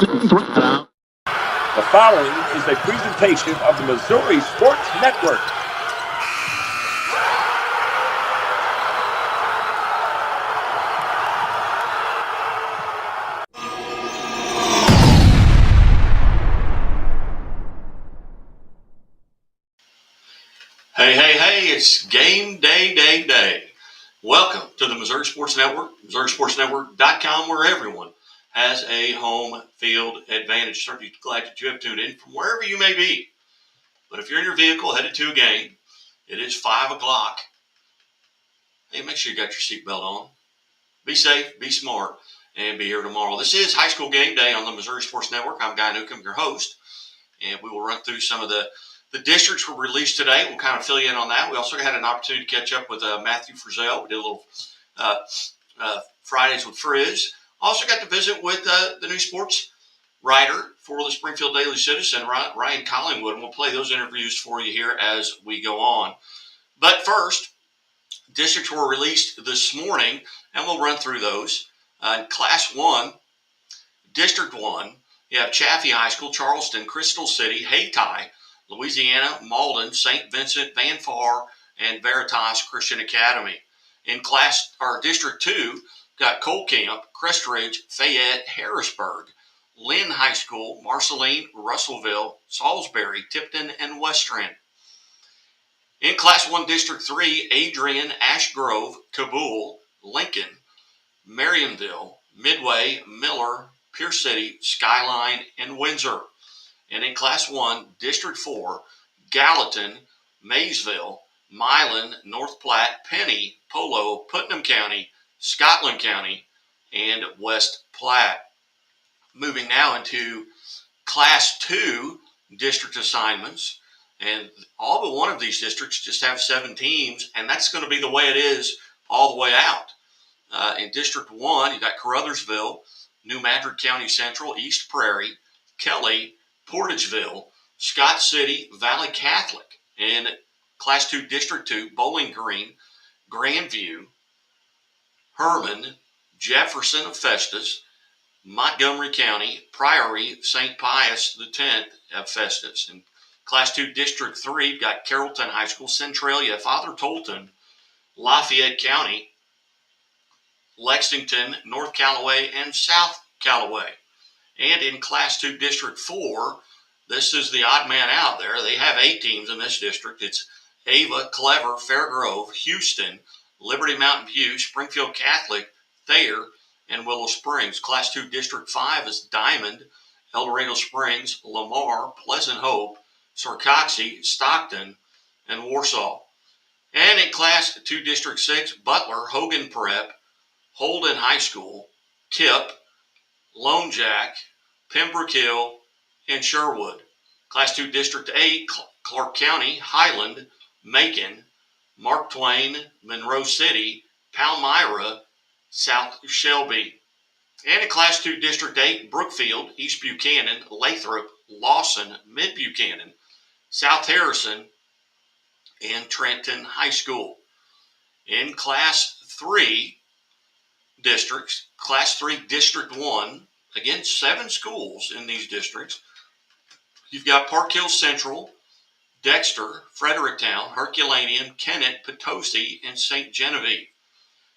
The following is a presentation of the Missouri Sports Network. Hey, it's game day. Welcome to the Missouri Sports Network, MissouriSportsNetwork.com, where everyone has a home field advantage. Certainly glad that you have tuned in from wherever you may be. But if you're in your vehicle headed to a game, it is 5 o'clock. Hey, make sure you got your seatbelt on. Be safe, be smart, and be here tomorrow. This is High School Game Day on the Missouri Sports Network. I'm Guy Newcomb, your host, and we will run through some of the districts were released today. We'll kind of fill you in on that. We also had an opportunity to catch up with Matthew Frizzell. We did a little Fridays with Frizz. Also got to visit with the new sports writer for the Springfield Daily Citizen, Ryan Collingwood, and we'll play those interviews for you here as we go on. But first, districts were released this morning, and we'll run through those. Class 1, District 1, you have Chaffee High School, Charleston, Crystal City, Hayti, Louisiana, Malden, St. Vincent, Van Far, and Veritas Christian Academy. In District 2, got Cole Camp, Crest Ridge, Fayette, Harrisburg, Lynn High School, Marceline, Russellville, Salisbury, Tipton, and West Trent. In Class 1, District 3, Adrian, Ash Grove, Kabul, Lincoln, Marionville, Midway, Miller, Pierce City, Skyline, and Windsor. And in Class 1, District 4, Gallatin, Maysville, Milan, North Platte, Penny, Polo, Putnam County, Scotland County, and West Platte. Moving now into Class 2 district assignments. And all but one of these districts just have 7 teams, and that's going to be the way it is all the way out. In District 1, you got Caruthersville, New Madrid County Central, East Prairie, Kelly, Portageville, Scott City, Valley Catholic. In Class 2, District 2, Bowling Green, Grandview, Herman, Jefferson of Festus, Montgomery County, Priory, St. Pius X of Festus. In Class 2, District 3, you've got Carrollton High School, Centralia, Father Tolton, Lafayette County, Lexington, North Callaway, and South Callaway. And in Class 2, District 4, this is the odd man out there. They have 8 teams in this district. It's Ava, Clever, Fairgrove, Houston, Liberty Mountain View, Springfield Catholic, Thayer, and Willow Springs. Class 2, District 5 is Diamond, El Dorado Springs, Lamar, Pleasant Hope, Sarcoxie, Stockton, and Warsaw. And in Class 2, District 6, Butler, Hogan Prep, Holden High School, Kip, Lone Jack, Pembroke Hill, and Sherwood. Class 2, District 8, Clark County, Highland, Macon, Mark Twain, Monroe City, Palmyra, South Shelby. And in Class 2, District 8, Brookfield, East Buchanan, Lathrop, Lawson, Mid Buchanan, South Harrison, and Trenton High School. In Class 3 districts, Class 3, District 1, again, 7 schools in these districts. You've got Park Hill Central, Dexter, Fredericktown, Herculaneum, Kennett, Potosi, and St. Genevieve.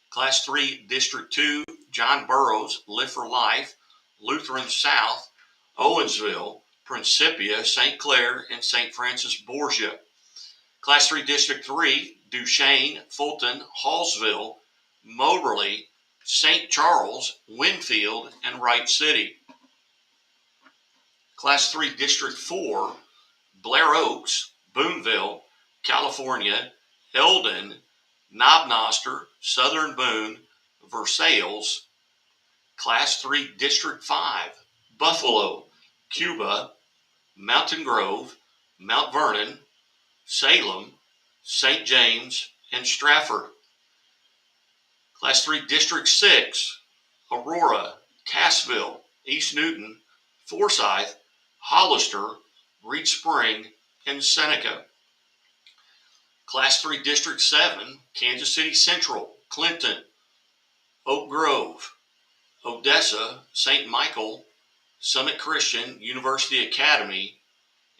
Class 3, District 2, John Burroughs, Live for Life, Lutheran South, Owensville, Principia, St. Clair, and St. Francis Borgia. Class 3, District 3, Duchesne, Fulton, Hallsville, Moberly, St. Charles, Winfield, and Wright City. Class 3, District 4, Blair Oaks, Boonville, California, Eldon, Knob Noster, Southern Boone, Versailles. Class 3, District 5, Buffalo, Cuba, Mountain Grove, Mount Vernon, Salem, St. James, and Stratford. Class 3, District 6, Aurora, Cassville, East Newton, Forsyth, Hollister, Reed Spring, and Seneca. Class 3, District 7, Kansas City Central, Clinton, Oak Grove, Odessa, St. Michael, Summit Christian, University Academy,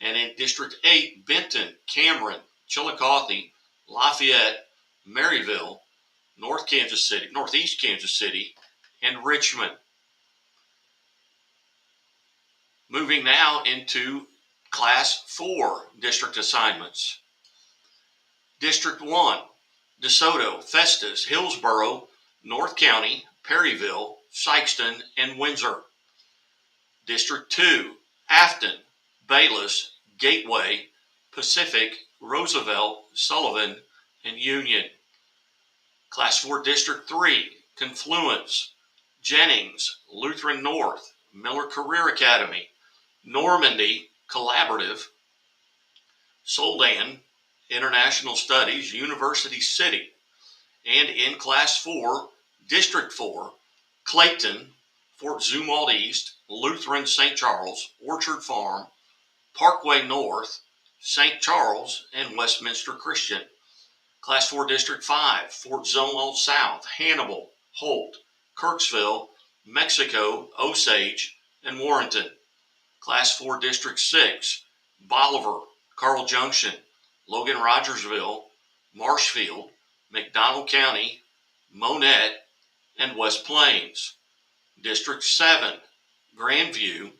and in District 8, Benton, Cameron, Chillicothe, Lafayette, Maryville, Northeast Kansas City, and Richmond. Moving now into Class 4 district assignments. District 1, DeSoto, Festus, Hillsborough, North County, Perryville, Sikeston, and Windsor. District 2, Afton, Bayless, Gateway, Pacific, Roosevelt, Sullivan, and Union. Class 4 District 3, Confluence, Jennings, Lutheran North, Miller Career Academy, Normandy, Collaborative, Soldan, International Studies, University City. And in Class 4, District 4, Clayton, Fort Zumwalt East, Lutheran St. Charles, Orchard Farm, Parkway North, St. Charles, and Westminster Christian. Class 4 District 5, Fort Zumwalt South, Hannibal, Holt, Kirksville, Mexico, Osage, and Warrenton. Class 4 District 6, Bolivar, Carl Junction, Logan Rogersville, Marshfield, McDonald County, Monette, and West Plains. District 7, Grandview,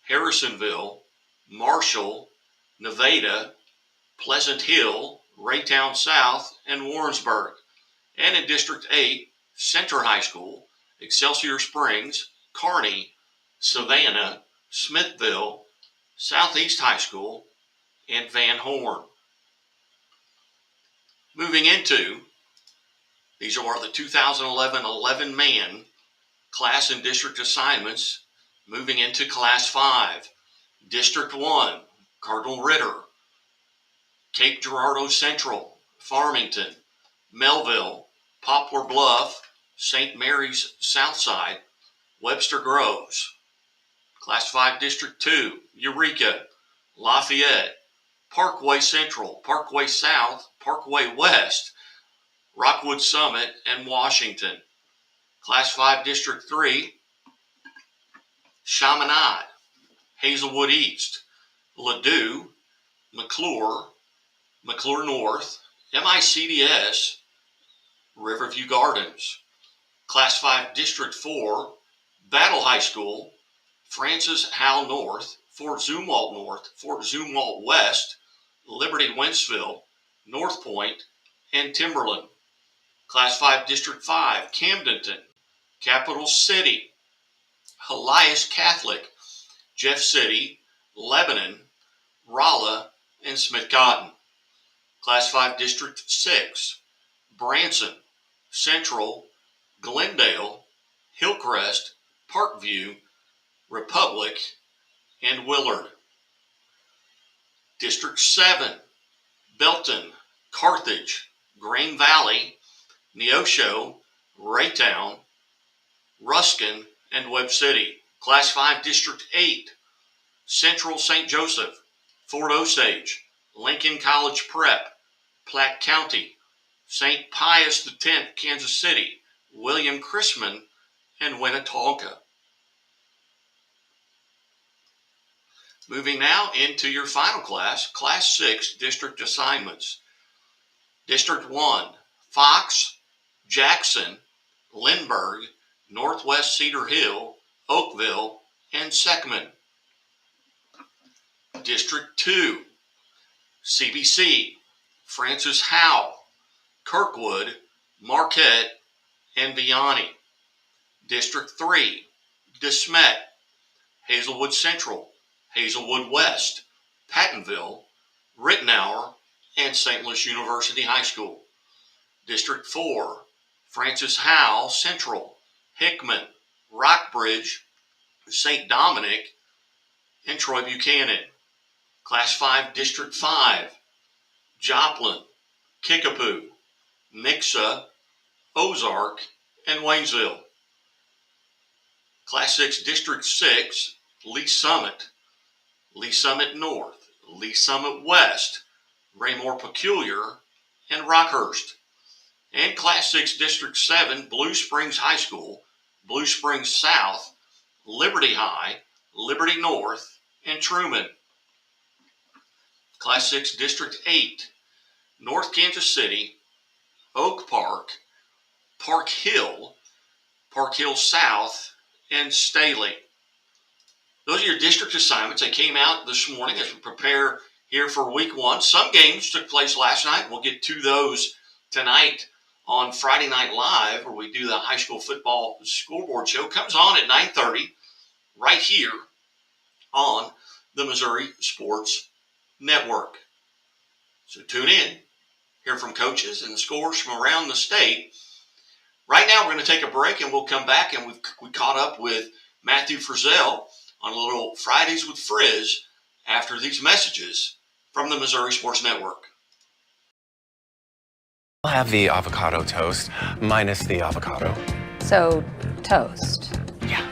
Harrisonville, Marshall, Nevada, Pleasant Hill, Raytown South, and Warrensburg. And in District 8, Center High School, Excelsior Springs, Kearney, Savannah, Smithville, Southeast High School, and Van Horn. Moving into, these are the 2011 11-man class and district assignments. Moving into Class 5, District 1, Cardinal Ritter, Cape Girardeau Central, Farmington, Melville, Poplar Bluff, St. Mary's Southside, Webster Groves. Class 5 District 2, Eureka, Lafayette, Parkway Central, Parkway South, Parkway West, Rockwood Summit, and Washington. Class 5 District 3, Chaminade, Hazelwood East, Ladue, McClure, McClure North, MICDS, Riverview Gardens. Class 5 District 4, Battle High School, Francis Howell North, Fort Zumwalt North, Fort Zumwalt West, Liberty Wentzville, North Point, and Timberland. Class 5 District 5, Camdenton, Capital City, Elias Catholic, Jeff City, Lebanon, Rolla, and Smith Cotton. Class 5 District 6, Branson, Central, Glendale, Hillcrest, Parkview, Republic, and Willard. District 7, Belton, Carthage, Green Valley, Neosho, Raytown, Ruskin, and Webb City. Class 5 District 8, Central St. Joseph, Fort Osage, Lincoln College Prep, Platte County, St. Pius X, Kansas City, William Chrisman, and Winnetonka. Moving now into your final class, Class 6 district assignments. District 1, Fox, Jackson, Lindbergh, Northwest Cedar Hill, Oakville, and Seckman. District 2, CBC, Francis Howell, Kirkwood, Marquette, and Vianney. District 3, DeSmet, Hazelwood Central, Hazelwood West, Pattonville, Rittenhour, and St. Louis University High School. District 4, Francis Howell Central, Hickman, Rockbridge, St. Dominic, and Troy Buchanan. Class 5, District 5, Joplin, Kickapoo, Nixa, Ozark, and Waynesville. Class 6, District 6, Lee Summit North, Lee Summit West, Raymore Peculiar, and Rockhurst. And Class 6, District 7, Blue Springs High School, Blue Springs South, Liberty High, Liberty North, and Truman. Class 6 District 8, North Kansas City, Oak Park, Park Hill South, and Staley. Those are your district assignments. They came out this morning as we prepare here for week 1. Some games took place last night. We'll get to those tonight on Friday Night Live, where we do the high school football scoreboard show. Comes on at 9:30 right here on the Missouri Sports Network. So tune in, hear from coaches and the scores from around the state. Right now, we're going to take a break, and we'll come back, and we caught up with Matthew Frizzell on a little Fridays with Frizz after these messages from the Missouri Sports Network. I'll have the avocado toast, minus the avocado. So, toast. Yeah.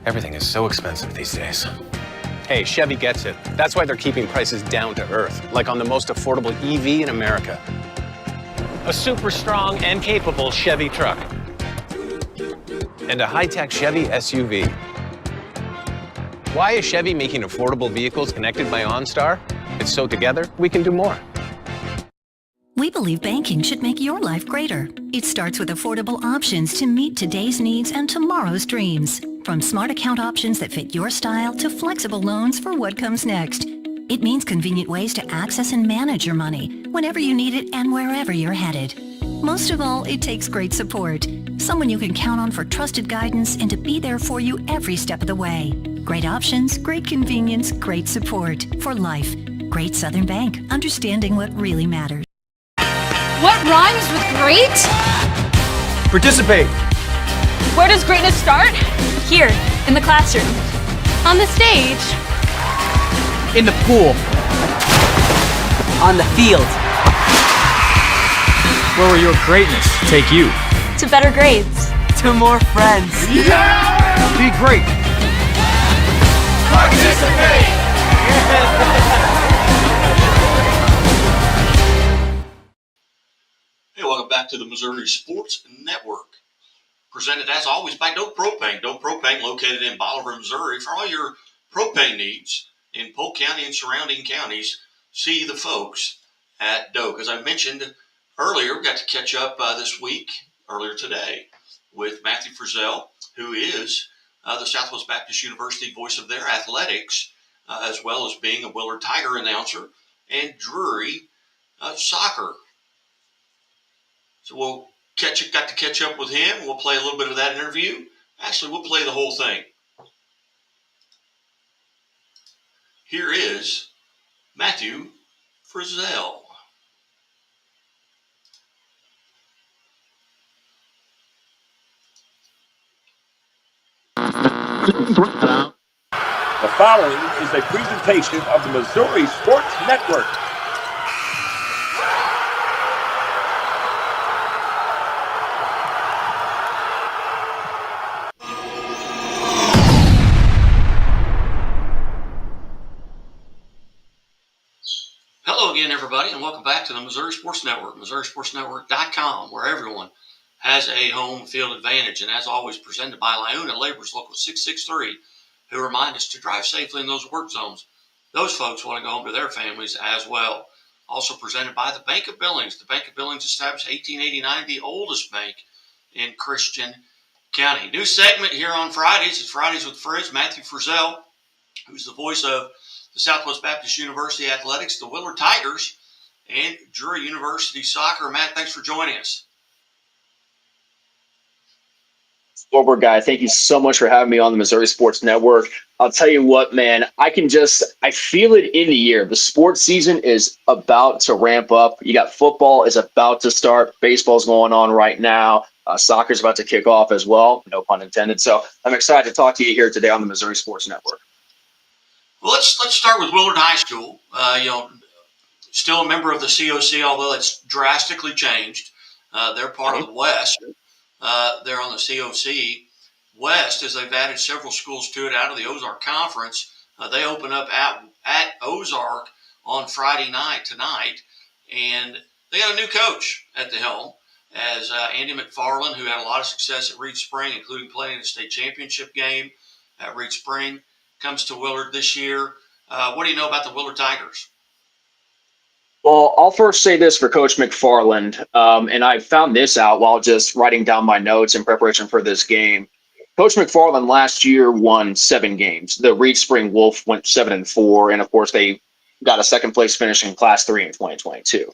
Everything is so expensive these days. Hey, Chevy gets it. That's why they're keeping prices down to earth, like on the most affordable EV in America. A super strong and capable Chevy truck. And a high-tech Chevy SUV. Why is Chevy making affordable vehicles connected by OnStar? It's so together, we can do more. We believe banking should make your life greater. It starts with affordable options to meet today's needs and tomorrow's dreams. From smart account options that fit your style to flexible loans for what comes next. It means convenient ways to access and manage your money whenever you need it and wherever you're headed. Most of all, it takes great support. Someone you can count on for trusted guidance and to be there for you every step of the way. Great options, great convenience, great support for life. Great Southern Bank, understanding what really matters. What rhymes with great? Participate. Where does greatness start? Here, in the classroom. On the stage. In the pool. On the field. Where will your greatness take you? To better grades. To more friends. Yeah! Be great. Participate! Hey, welcome back to the Missouri Sports Network. Presented, as always, by Doak Propane. Doak Propane, located in Bolivar, Missouri. For all your propane needs in Polk County and surrounding counties, see the folks at Doak. As I mentioned earlier, we got to catch up earlier today, with Matthew Frizzell, who is the Southwest Baptist University voice of their athletics, as well as being a Willard Tiger announcer and Drury soccer. So we'll got to catch up with him. We'll play a little bit of that interview. Actually, we'll play the whole thing. Here is Matthew Frizzell. The following is a presentation of the Missouri Sports Network. Hello again, everybody, and welcome back to the Missouri Sports Network, MissouriSportsNetwork.com, where everyone has a home field advantage. And as always, presented by Liuna Labor's Local 663, who remind us to drive safely in those work zones. Those folks want to go home to their families as well. Also presented by the Bank of Billings. The Bank of Billings, established 1889, the oldest bank in Christian County. New segment here on Fridays. It's Fridays with Frizz. Matthew Frizzell, who's the voice of the Southwest Baptist University Athletics, the Willard Tigers, and Drury University Soccer. Matt, thanks for joining us. Scoreboard guy, thank you so much for having me on the Missouri Sports Network. I'll tell you what, man, I feel it in the air. The sports season is about to ramp up. You got football is about to start. Baseball's going on right now. Soccer's about to kick off as well. No pun intended. So I'm excited to talk to you here today on the Missouri Sports Network. Well, let's start with Willard High School. Still a member of the COC, although it's drastically changed. They're part of the West. They're on the COC West, as they've added several schools to it out of the Ozark Conference. They open up at Ozark on Friday night tonight, and they got a new coach at the helm, as Andy McFarland, who had a lot of success at Reed Spring, including playing in the state championship game, at Reed Spring, comes to Willard this year. What do you know about the Willard Tigers? Well, I'll first say this for Coach McFarland, and I found this out while just writing down my notes in preparation for this game. Coach McFarland last year won 7 games. The Reed Spring Wolf went 7-4, and of course they got a second place finish in Class 3 in 2022.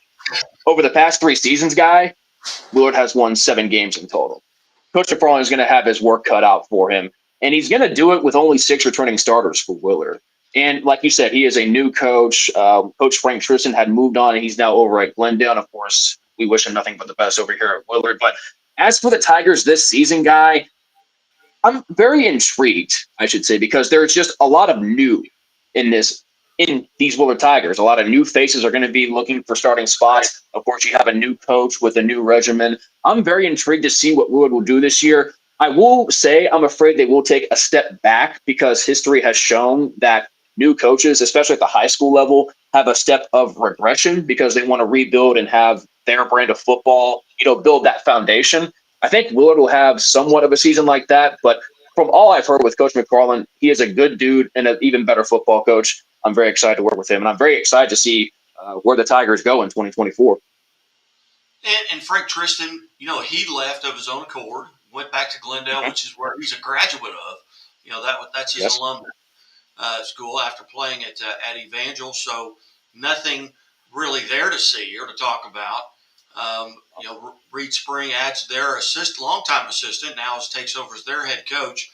Over the past 3 seasons, Guy, Willard has won 7 games in total. Coach McFarland is going to have his work cut out for him, and he's going to do it with only 6 returning starters for Willard. And like you said, he is a new coach. Coach Frank Tristan had moved on, and he's now over at Glendale. And of course, we wish him nothing but the best over here at Willard. But as for the Tigers this season, Guy, I'm very intrigued, I should say, because there's just a lot of new in these Willard Tigers. A lot of new faces are going to be looking for starting spots. Of course, you have a new coach with a new regimen. I'm very intrigued to see what Willard will do this year. I will say I'm afraid they will take a step back because history has shown that new coaches, especially at the high school level, have a step of regression because they want to rebuild and have their brand of football, build that foundation. I think Willard will have somewhat of a season like that, but from all I've heard with Coach McFarland, he is a good dude and an even better football coach. I'm very excited to work with him, and I'm very excited to see where the Tigers go in 2024. And Frank Tristan, he left of his own accord, went back to Glendale, which is where he's a graduate of. That's his alumni school after playing at Evangel. So nothing really there to see or to talk about. Reed Spring adds their longtime assistant, now takes over as their head coach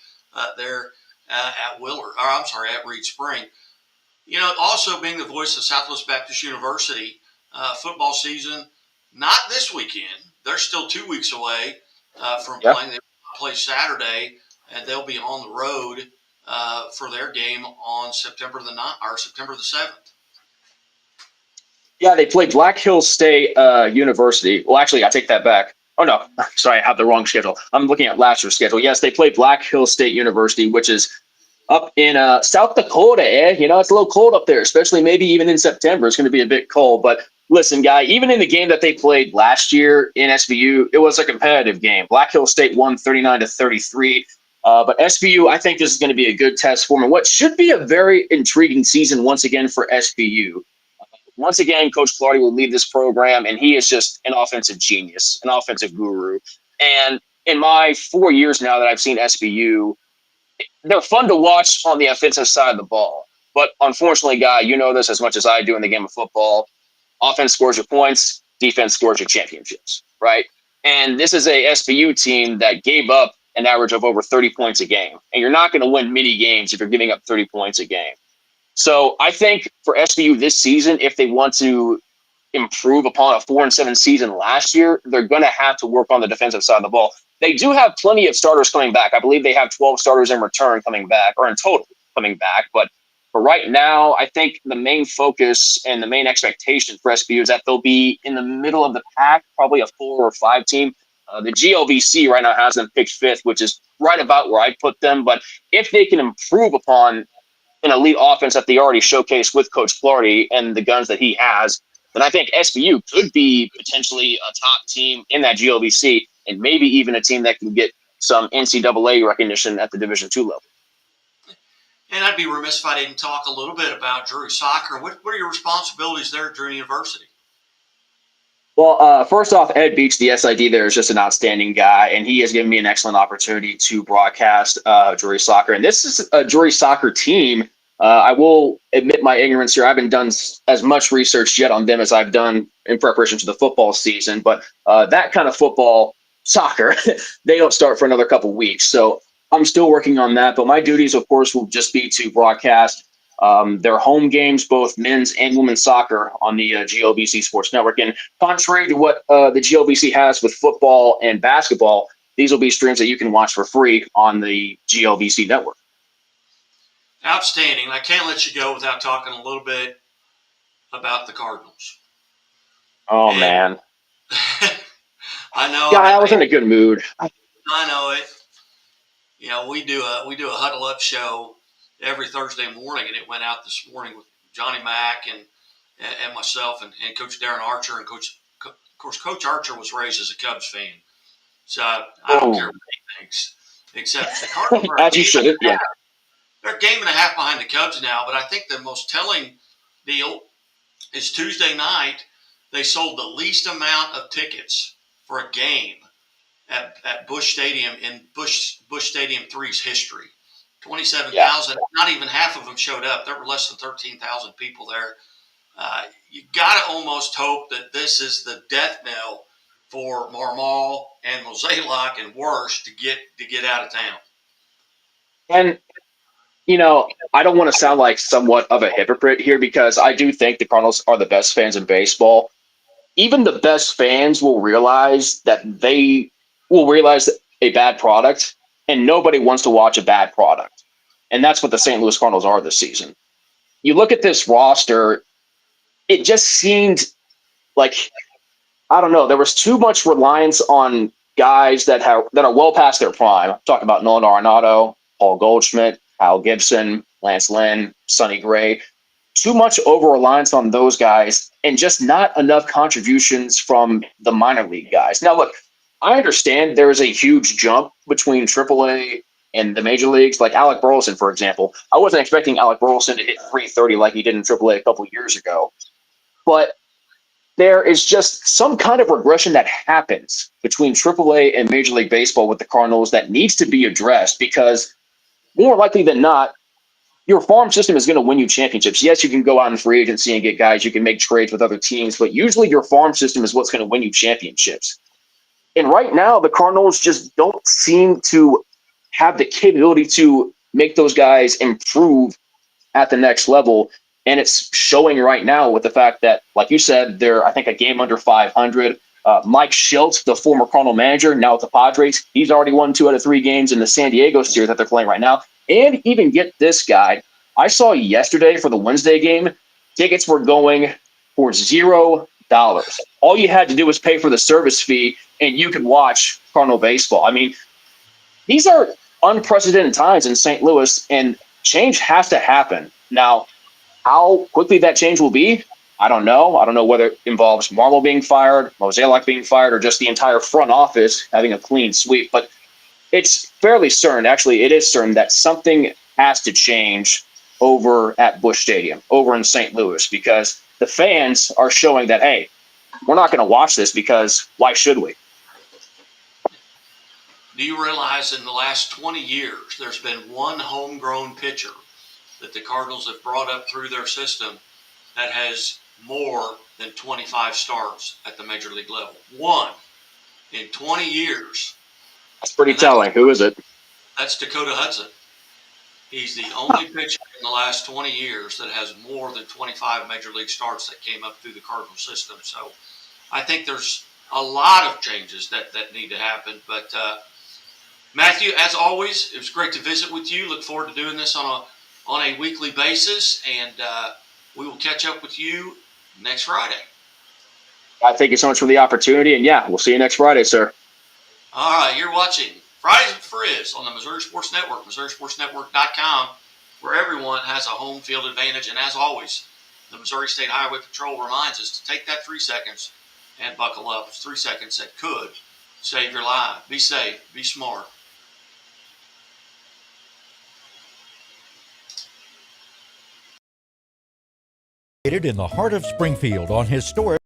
there at Reed Spring. Also being the voice of Southwest Baptist University, football season, not this weekend. They're still 2 weeks away from playing. They play Saturday, and they'll be on the road for their game on September the 9th or September the 7th. Yeah, they played Black Hills State University. Well, actually, I take that back. Oh, no. Sorry, I have the wrong schedule. I'm looking at last year's schedule. Yes, they played Black Hills State University, which is up in South Dakota. It's a little cold up there, especially maybe even in September. It's going to be a bit cold. But listen, Guy, even in the game that they played last year in SVU, it was a competitive game. Black Hills State won 39-33. But SVU, I think this is going to be a good test for them. What should be a very intriguing season once again for SVU. Once again, Coach Clardy will lead this program, and he is just an offensive genius, an offensive guru. And in my 4 years now that I've seen SVU, they're fun to watch on the offensive side of the ball. But unfortunately, Guy, you know this as much as I do in the game of football. Offense scores your points, defense scores your championships, right? And this is a SVU team that gave up an average of over 30 points a game. And you're not going to win many games if you're giving up 30 points a game. So I think for SVU this season, if they want to improve upon a 4-7 season last year, they're going to have to work on the defensive side of the ball. They do have plenty of starters coming back. I believe they have 12 starters in return coming back, or in total coming back. But for right now, I think the main focus and the main expectation for SVU is that they'll be in the middle of the pack, probably a 4 or 5 team. The GLVC right now has them picked 5th, which is right about where I put them. But if they can improve upon an elite offense that they already showcased with Coach Clardy and the guns that he has, then I think SVU could be potentially a top team in that GLVC and maybe even a team that can get some NCAA recognition at the Division II level. And I'd be remiss if I didn't talk a little bit about Drury Soccer. What are your responsibilities there at Drury University? Well, first off, Ed Beach, the SID there, is just an outstanding guy, and he has given me an excellent opportunity to broadcast Drury Soccer. And this is a Drury Soccer team. I will admit my ignorance here. I haven't done as much research yet on them as I've done in preparation for the football season. But that kind of football, soccer, they don't start for another couple weeks. So I'm still working on that. But my duties, of course, will just be to broadcast their home games, both men's and women's soccer, on the GLVC Sports Network. And contrary to what the GLVC has with football and basketball, these will be streams that you can watch for free on the GLVC network. Outstanding. I can't let you go without talking a little bit about the Cardinals. Oh, man. I know. Yeah, I was in a good mood. I know it. We do a huddle up show every Thursday morning, and it went out this morning with Johnny Mack and myself and Coach Darren Archer. And of course, Coach Archer was raised as a Cubs fan, so I don't care what he thinks. Except the Cardinals. As you should, yeah. They're a game and a half behind the Cubs now, but I think the most telling deal is Tuesday night. They sold the least amount of tickets for a game at Busch Stadium in Busch Stadium 3's history. 27,000. Yeah. Not even half of them showed up. There were less than 13,000 people there. You got to almost hope that this is the death knell for Marmol and Mozeliak and Wirtz to get out of town. And, you know, I don't want to sound like somewhat of a hypocrite here because I do think the Cardinals are the best fans in baseball. Even the best fans will realize that they will realize a bad product, and nobody wants to watch a bad product. And that's what the St. Louis Cardinals are this season. You look at this roster, it just seemed like, I don't know, there was too much reliance on guys that are well past their prime. I'm talking about Nolan Arenado, Paul Goldschmidt, Kyle Gibson, Lance Lynn, Sonny Gray. Too much over-reliance on those guys and just not enough contributions from the minor league guys. Now, look, I understand there is a huge jump between AAA and the major leagues, like Alec Burleson, for example. I wasn't expecting Alec Burleson to hit 330 like he did in AAA a couple years ago. But there is just some kind of regression that happens between AAA and Major League Baseball with the Cardinals that needs to be addressed because more likely than not, your farm system is going to win you championships. Yes, you can go out in free agency and get guys. You can make trades with other teams, but usually your farm system is what's going to win you championships. And right now, the Cardinals just don't seem to have the capability to make those guys improve at the next level. And it's showing right now with the fact that, like you said, they're, I think, a game under 500. Mike Shildt, the former Cardinal manager, now with the Padres, he's already won 2 out of 3 games in the San Diego series that they're playing right now. And even get this guy, I saw yesterday for the Wednesday game, tickets were going for $0. All you had to do was pay for the service fee, and you could watch Cardinal baseball. I mean, these are unprecedented times in St. Louis, and change has to happen. Now, how quickly that change will be, I don't know. I don't know whether it involves Marmol being fired, Mozeliak being fired, or just the entire front office having a clean sweep. But it's fairly certain, actually it is certain, that something has to change over at Busch Stadium, over in St. Louis, because the fans are showing that, hey, we're not going to watch this because why should we? Do you realize in the last 20 years, there's been one homegrown pitcher that the Cardinals have brought up through their system that has more than 25 starts at the major league level? One in 20 years. That's pretty telling. Who is it? That's Dakota Hudson. He's the only pitcher in the last 20 years that has more than 25 major league starts that came up through the Cardinal system. So I think there's a lot of changes that need to happen. But Matthew, as always, it was great to visit with you. Look forward to doing this on a weekly basis, and we will catch up with you next Friday. Thank you so much for the opportunity, and yeah, we'll see you next Friday, sir. All right, you're watching Fridays with Frizz on the Missouri Sports Network, MissouriSportsNetwork.com, where everyone has a home field advantage. And as always, the Missouri State Highway Patrol reminds us to take that 3 seconds and buckle up. It's 3 seconds that could save your life. Be safe, be smart. In the heart of Springfield on historic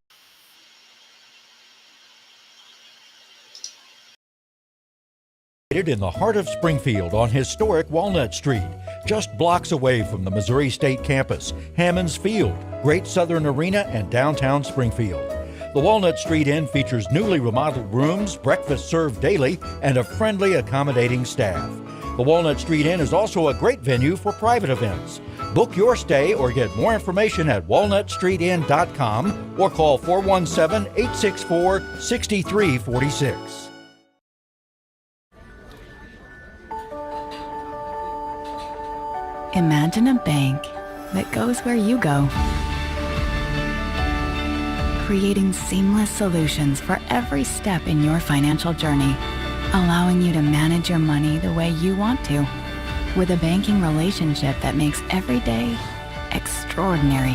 Walnut Street, just blocks away from the Missouri State campus, Hammonds Field, Great Southern Arena, and downtown Springfield. The Walnut Street Inn features newly remodeled rooms, breakfast served daily, and a friendly, accommodating staff. The Walnut Street Inn is also a great venue for private events. Book your stay or get more information at walnutstreetinn.com or call 417-864-6346. Imagine a bank that goes where you go, creating seamless solutions for every step in your financial journey, allowing you to manage your money the way you want to, with a banking relationship that makes every day extraordinary.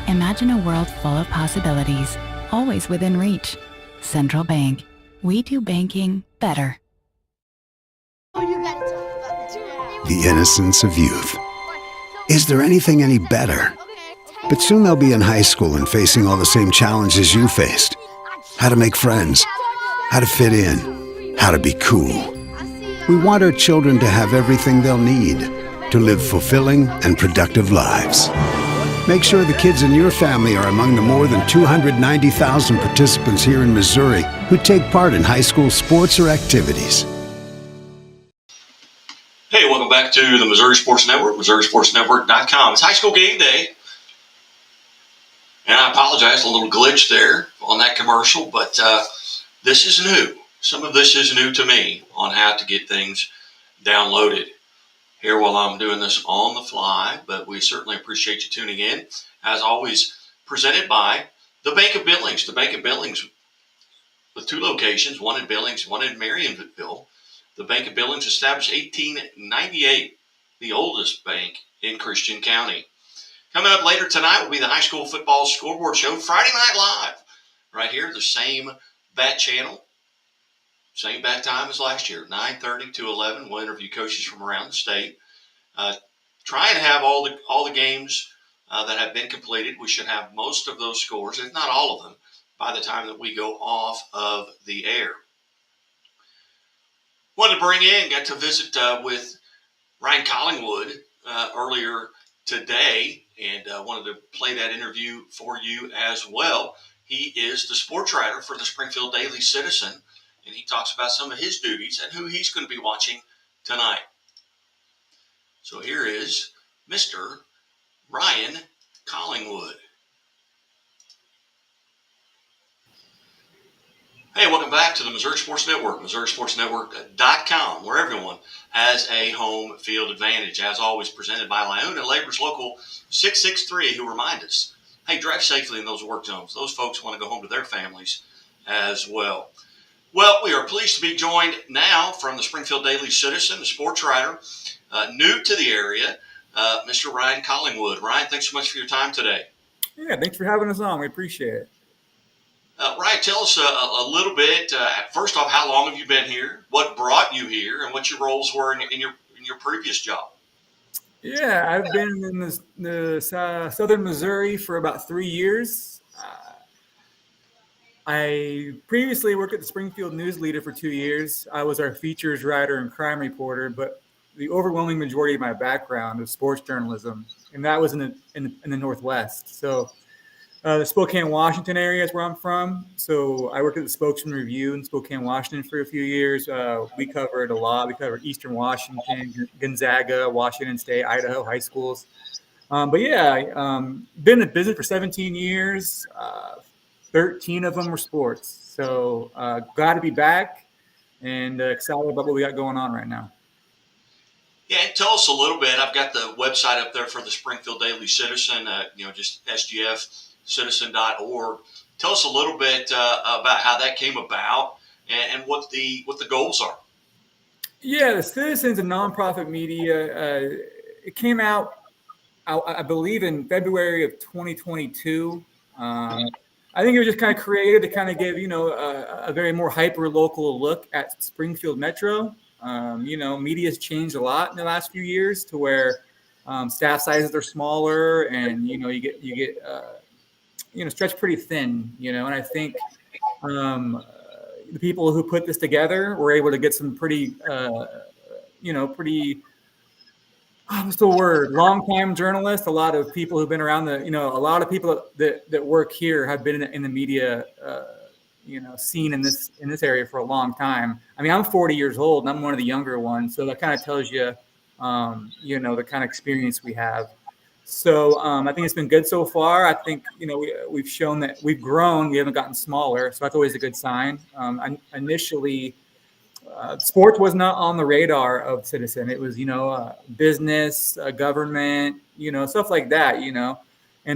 Imagine a world full of possibilities, always within reach. Central Bank. We do banking better. Oh, you gotta talk about that. the innocence of youth. Is there anything any better? But soon they'll be in high school and facing all the same challenges you faced. How to make friends, how to fit in, how to be cool. We want our children to have everything they'll need to live fulfilling and productive lives. Make sure the kids in your family are among the more than 290,000 participants here in Missouri who take part in high school sports or activities. Hey, welcome back to the Missouri Sports Network, MissouriSportsNetwork.com. It's high school game day. And I apologize, a little glitch there on that commercial, but this is new. Some of this is new to me on how to get things downloaded here while I'm doing this on the fly, but we certainly appreciate you tuning in. As always, presented by the Bank of Billings. The Bank of Billings with 2 locations, one in Billings, one in Marionville. The Bank of Billings established 1898, the oldest bank in Christian County. Coming up later tonight will be the high school football scoreboard show, Friday Night Live, right here, the same bat channel, same bat time as last year, 9:30 to 11. We'll interview coaches from around the state. Try and have all the games that have been completed. We should have most of those scores, if not all of them, by the time that we go off of the air. Wanted to bring in, got to visit with Ryan Collingwood earlier today, and wanted to play that interview for you as well. He is the sports writer for the Springfield Daily Citizen, and he talks about some of his duties and who he's going to be watching tonight. So here is Mr. Ryan Collingwood. Hey, welcome back to the Missouri Sports Network, MissouriSportsNetwork.com, where everyone has a home field advantage. As always, presented by Lyouna Labor's Local 663, who remind us, hey, drive safely in those work zones. Those folks want to go home to their families as well. Well, we are pleased to be joined now from the Springfield Daily Citizen, the sports writer, new to the area, Mr. Ryan Collingwood. Ryan, thanks so much for your time today. Yeah, thanks for having us on. We appreciate it. Ryan, tell us a little bit, first off, how long have you been here? What brought you here, and what your roles were in your previous job? Yeah, I've been in the southern Missouri for about 3 years. I previously worked at the Springfield News Leader for 2 years. I was our features writer and crime reporter, but the overwhelming majority of my background is sports journalism, and that was in the Northwest. So the Spokane, Washington area is where I'm from. So I worked at the Spokesman Review in Spokane, Washington for a few years. We covered a lot. We covered Eastern Washington, Gonzaga, Washington State, Idaho high schools. But yeah, been in business for 17 years. 13 of them were sports. So glad to be back and excited about what we got going on right now. Yeah, and tell us a little bit. I've got the website up there for the Springfield Daily Citizen, just sgfcitizen.org. Tell us a little bit about how that came about and what the goals are. Yeah, the Citizen's a nonprofit media. It came out, I believe, in February of 2022. I think it was just kind of created to kind of give, a very more hyper-local look at Springfield Metro. Media's changed a lot in the last few years to where staff sizes are smaller and, you get stretched pretty thin, and I think the people who put this together were able to get some pretty, what's the word? Long-time journalists. A lot of people who've been around a lot of people that work here have been in the media, scene in this area for a long time. I mean, I'm 40 years old and I'm one of the younger ones. So that kind of tells you, the kind of experience we have. So I think it's been good so far. I think, we've shown that we've grown. We haven't gotten smaller. So that's always a good sign. Initially, sports was not on the radar of Citizen. It was, business, government, stuff like that,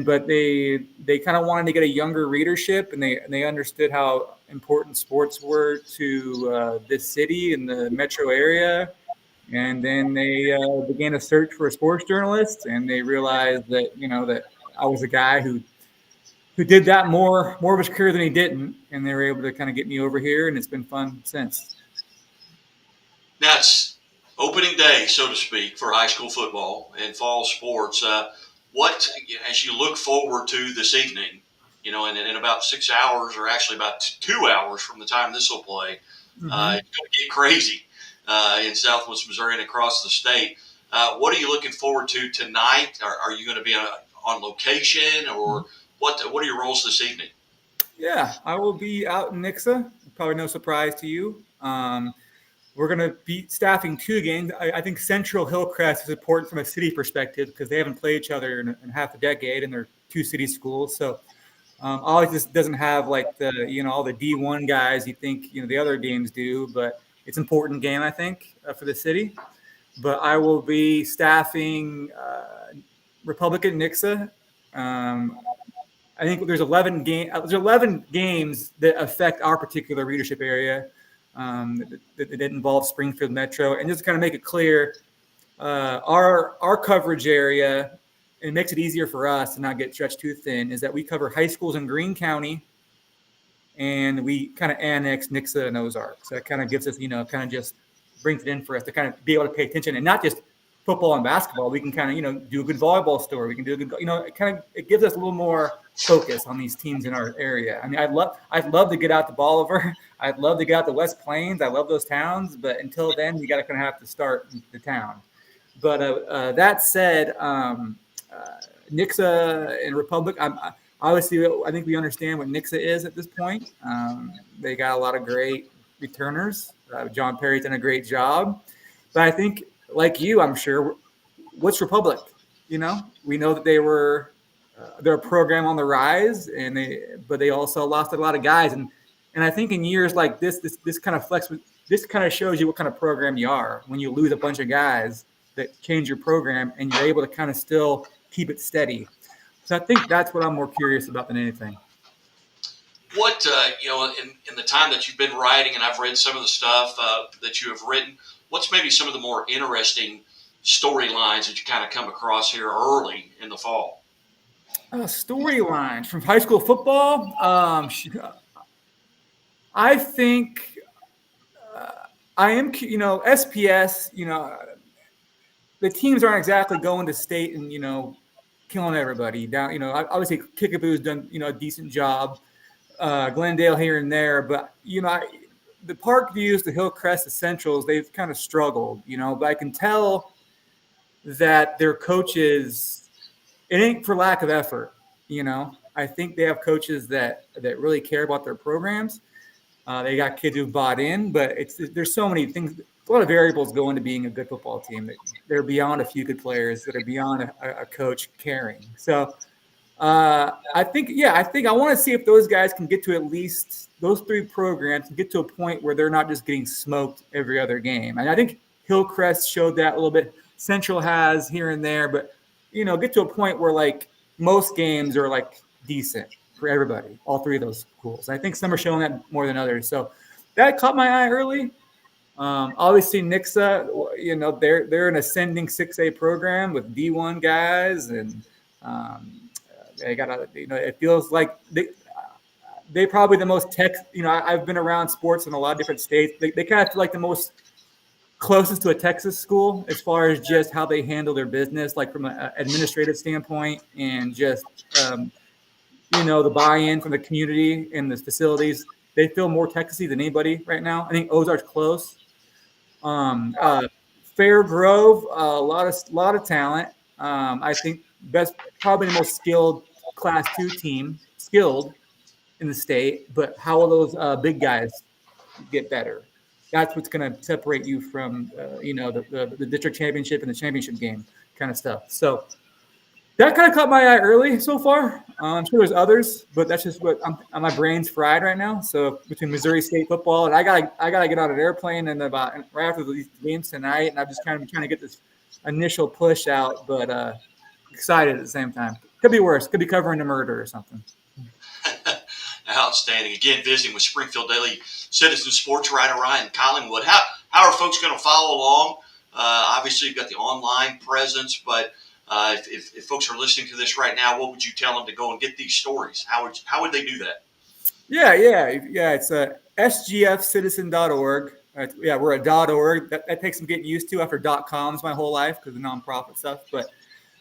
but they kind of wanted to get a younger readership, and they understood how important sports were to this city and the metro area. And then they began a search for a sports journalist, and they realized that, that I was a guy who did that more of his career than he didn't. And they were able to kind of get me over here, and it's been fun since. Now, it's Opening day, so to speak, for high school football and fall sports. What, as you look forward to this evening, in about 6 hours, or actually about 2 hours from the time this will play, it's going to get crazy in Southwest Missouri and across the state. What are you looking forward to tonight? Are you going to be on location, or what are your roles this evening? Yeah, I will be out in Nixa. Probably no surprise to you. We're going to be staffing 2 games. I think Central Hillcrest is important from a city perspective because they haven't played each other in half a decade, and they're 2 city schools. So Ollie just doesn't have like all the D1 guys you think the other games do, but it's an important game, I think, for the city. But I will be staffing Republican Nixa. I think there's 11 games that affect our particular readership area. That involve Springfield Metro, and just to kind of make it clear, our coverage area, and it makes it easier for us to not get stretched too thin, is that we cover high schools in Greene County, and we kind of annex Nixa and Ozark. So that kind of gives us, kind of just brings it in for us to kind of be able to pay attention, and not just football and basketball. We can kind of, do a good volleyball story. We can do a good, it gives us a little more focus on these teams in our area. I mean, I'd love to get out to Bolivar. I'd love to get out to West Plains. I love those towns, but until then, you got to kind of have to start in the town. But that said, Nixa and Republic, obviously, I think we understand what Nixa is at this point. They got a lot of great returners. John Perry's done a great job. But I think, like you, I'm sure, what's Republic? We know that they're a program on the rise, but they also lost a lot of guys. And I think in years like this kind of shows you what kind of program you are when you lose a bunch of guys that change your program and you're able to kind of still keep it steady. So I think that's what I'm more curious about than anything. What, in the time that you've been writing, and I've read some of the stuff that you have written, what's maybe some of the more interesting storylines that you kind of come across here early in the fall? Storylines from high school football. I think I am, SPS, the teams aren't exactly going to state and, killing everybody down. Obviously Kickapoo's done, a decent job. Glendale here and there, but, the Parkviews, the Hillcrest, the Centrals, they've kind of struggled, but I can tell that their coaches, it ain't for lack of effort, I think they have coaches that really care about their programs. They got kids who've bought in, but there's so many things, a lot of variables go into being a good football team. They're beyond a few good players that are beyond a coach caring. So I think I want to see if those guys can get to at least those 3 programs and get to a point where they're not just getting smoked every other game. And I think Hillcrest showed that a little bit. Central has here and there, but get to a point where like most games are like decent for everybody, all 3 of those schools. I think some are showing that more than others. So that caught my eye early. Obviously Nixa, they're an ascending 6A program with D1 guys, and they got it feels like they probably the most tech. I've been around sports in a lot of different states. They kind of feel like the most closest to a Texas school as far as just how they handle their business, like from an administrative standpoint, and just the buy-in from the community and the facilities. They feel more Texasy than anybody right now. I think Ozark's close. Fair Grove, a lot of talent. I think probably the most skilled Class 2 team, skilled in the state. But how will those big guys get better? That's what's going to separate you from the district championship and the championship game kind of stuff. So that kind of caught my eye early so far. I'm sure there's others, but that's just what my brain's fried right now. So between Missouri State football, and I gotta get on an airplane and about right after these games tonight, and I'm just kind of trying to get this initial push out, but excited at the same time. Could be worse. Could be covering a murder or something. Outstanding. Again, visiting with Springfield Daily Citizen sports writer Ryan Collingwood. How are folks going to follow along? Obviously, you've got the online presence, but if folks are listening to this right now, what would you tell them to go and get these stories? How would they do that? Yeah. It's sgfcitizen.org. Yeah, we're a .org. That takes some getting used to after .coms my whole life because of nonprofit stuff. But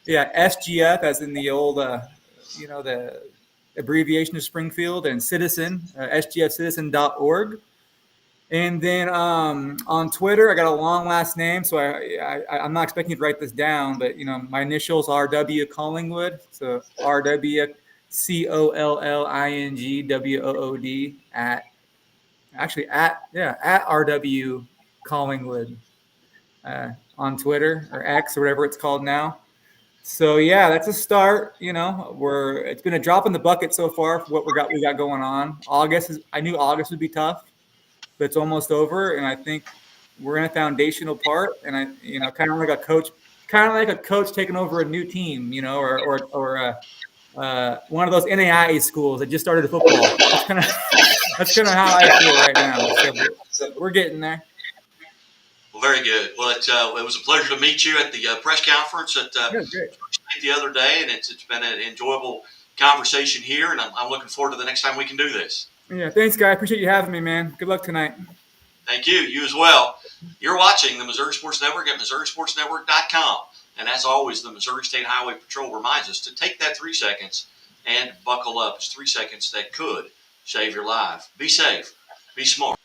yeah, SGF as in the old, the abbreviation of Springfield, and Citizen, sgfcitizen.org. And then on Twitter, I got a long last name, so I'm not expecting you to write this down, but my initials are RW Collingwood, so RW COLLINGWOOD at RW Collingwood on Twitter, or X, or whatever it's called now. So yeah, that's a start. It's been a drop in the bucket so far for what we got going on. I knew August would be tough, but it's almost over, and I think we're in a foundational part. And kind of like a coach taking over a new team, or one of those NAIA schools that just started football. That's kind of how I feel right now. So we're getting there. Well, very good. Well, it was a pleasure to meet you at the press conference at the other day, and it's been an enjoyable conversation here, and I'm looking forward to the next time we can do this. Yeah, thanks, guy. Appreciate you having me, man. Good luck tonight. Thank you. You as well. You're watching the Missouri Sports Network at MissouriSportsNetwork.com. And as always, the Missouri State Highway Patrol reminds us to take that 3 seconds and buckle up. It's 3 seconds that could save your life. Be safe. Be smart.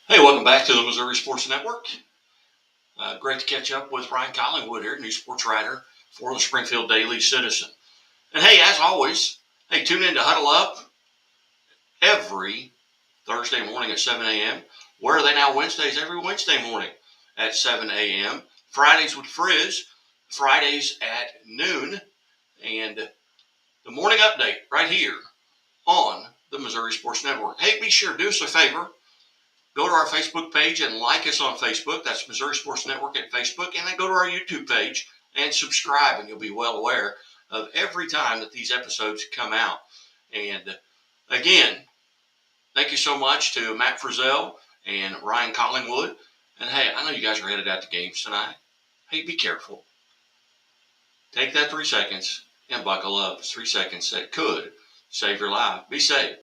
Hey, welcome back to the Missouri Sports Network. Great to catch up with Ryan Collingwood here, new sports writer for the Springfield Daily Citizen. And hey, as always, tune in to Huddle Up every Thursday morning at 7 a.m. Where are they now? Wednesdays, every Wednesday morning at 7 a.m. Fridays with Frizz, Fridays at noon. And the morning update right here on the Missouri Sports Network. Hey, be sure to do us a favor. Go to our Facebook page and like us on Facebook. That's Missouri Sports Network at Facebook. And then go to our YouTube page and subscribe, and you'll be well aware of every time that these episodes come out. And again, thank you so much to Matt Frizzell and Ryan Collingwood. And hey, I know you guys are headed out to games tonight. Hey, be careful. Take that 3 seconds and buckle up. It's 3 seconds that could save your life. Be safe.